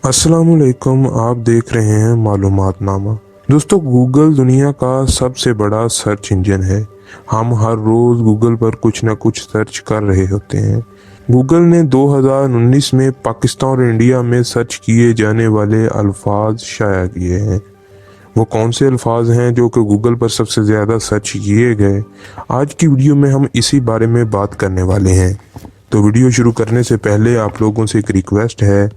अस्सलाम वालेकुम। आप देख रहे हैं मालूमात नामा। दोस्तों, गूगल दुनिया का सबसे बड़ा सर्च इंजन है। हम हर रोज़ गूगल पर कुछ न कुछ सर्च कर रहे होते हैं। गूगल ने 2019 में पाकिस्तान और इंडिया में सर्च किए जाने वाले अल्फाज शाया किए हैं। वो कौन से अल्फाज हैं जो कि गूगल पर सबसे ज़्यादा सर्च किए गए, आज की वीडियो में हम इसी बारे में बात करने वाले हैं। तो वीडियो शुरू करने से पहले आप लोगों से एक रिक्वेस्ट है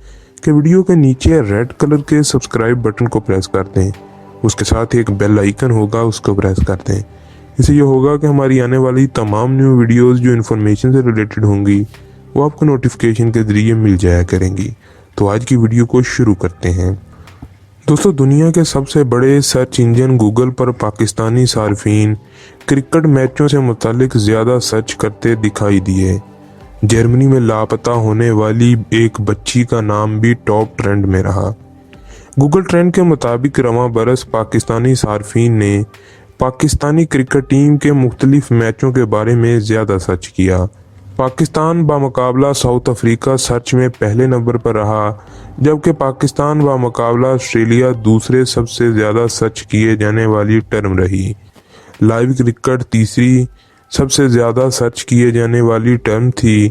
कि वीडियो के नीचे रेड कलर के सब्सक्राइब बटन को प्रेस कर दें। उसके साथ एक बेल आइकन होगा, उसको प्रेस कर दें। इससे ये होगा कि हमारी आने वाली तमाम न्यू वीडियोस जो इन्फॉर्मेशन से रिलेटेड होंगी वो आपको नोटिफिकेशन के ज़रिए मिल जाया करेंगी। तो आज की वीडियो को शुरू करते हैं। दोस्तों, दुनिया के सबसे बड़े सर्च इंजन गूगल पर पाकिस्तानी सार्फिन क्रिकेट मैचों से मुतालिक ज़्यादा सर्च करते दिखाई दिए। जर्मनी में लापता होने वाली एक बच्ची का नाम भी टॉप ट्रेंड में रहा। गूगल ट्रेंड के मुताबिक रवां बरस पाकिस्तानी सार्फिन ने पाकिस्तानी क्रिकेट टीम के मुख्तलिफ मैचों के बारे में ज़्यादा सर्च किया। पाकिस्तान बामुकाबला साउथ अफ्रीका सर्च में पहले नंबर पर रहा, जबकि पाकिस्तान बामुकाबला ऑस्ट्रेलिया दूसरे सबसे ज़्यादा सर्च किए जाने वाली टर्म रही। लाइव क्रिकेट तीसरी सबसे ज़्यादा सर्च किए जाने वाली टर्म थी।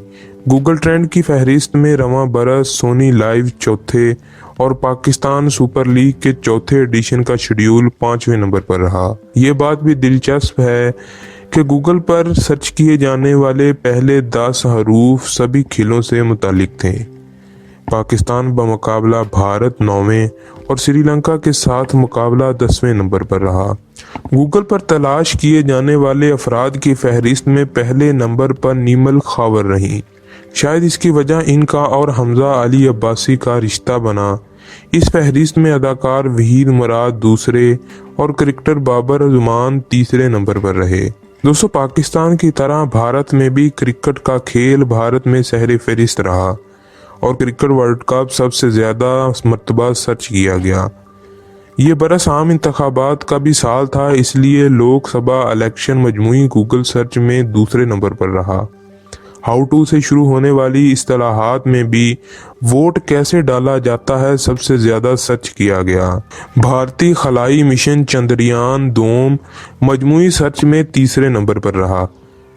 गूगल ट्रेंड की फहरिस्त में रवां बरस सोनी लाइव चौथे और पाकिस्तान सुपर लीग के चौथे एडिशन का शेड्यूल 5वें नंबर पर रहा। ये बात भी दिलचस्प है कि गूगल पर सर्च किए जाने वाले पहले 10 हरूफ सभी खेलों से मुतालिक थे। पाकिस्तान बमुकाबला भारत 9वें और श्रीलंका के साथ मुकाबला 10वें नंबर पर रहा। गूगल पर तलाश किए जाने वाले अफराद की फहरिस्त में पहले नंबर पर नीमल खावर रहीं। शायद इसकी वजह इनका और हमजा अली अब्बासी का रिश्ता बना। इस फहरिस्त में अदाकार वहीद मुराद दूसरे और क्रिकेटर बाबर अजमान तीसरे नंबर पर रहे। दोस्तों, पाकिस्तान की तरह भारत में भी क्रिकेट का खेल भारत में सहरे फहरिस्त रहा और क्रिकेट वर्ल्ड कप सबसे ज़्यादा मरतबा सर्च किया गया। ये बरस आम इंतखाबात का भी साल था, इसलिए लोकसभा इलेक्शन मजमूई गूगल सर्च में दूसरे नंबर पर रहा। हाउ टू से शुरू होने वाली इस्तिलाहात में भी वोट कैसे डाला जाता है सबसे ज़्यादा सर्च किया गया। भारतीय खलाई मिशन चंद्रयान 2 मजमूई सर्च में तीसरे नंबर पर रहा।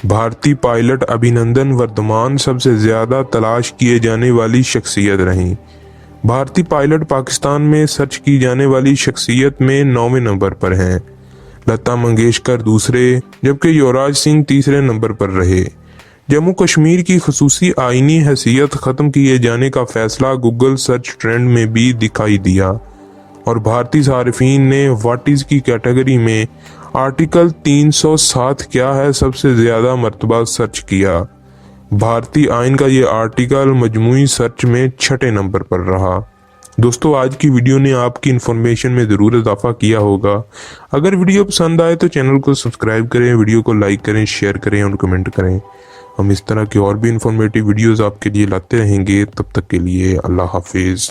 भारतीय पायलट अभिनंदन वर्धमान सबसे ज़्यादा तलाश किए जाने वाली शख्सियत रहीं। भारतीय पायलट पाकिस्तान में सर्च की जाने वाली शख्सियत में 9वें नंबर पर हैं। लता मंगेशकर दूसरे, जबकि युवराज सिंह तीसरे नंबर पर रहे। जम्मू कश्मीर की खसूसी आईनी हैसियत ख़त्म किए जाने का फैसला गूगल सर्च ट्रेंड में भी दिखाई दिया और भारतीय सार्फिन ने व्हाट इज़ की कैटेगरी में आर्टिकल 307 क्या है सबसे ज़्यादा मरतबा सर्च किया। भारतीय आइन का ये आर्टिकल मजमूई सर्च में 6ठे नंबर पर रहा। दोस्तों, आज की वीडियो ने आपकी इन्फॉर्मेशन में ज़रूर इजाफा किया होगा। अगर वीडियो पसंद आए तो चैनल को सब्सक्राइब करें, वीडियो को लाइक करें, शेयर करें और कमेंट करें। हम इस तरह की और भी इन्फॉर्मेटिव वीडियोज़ आपके लिए लाते रहेंगे। तब तक के लिए अल्लाह हाफिज़।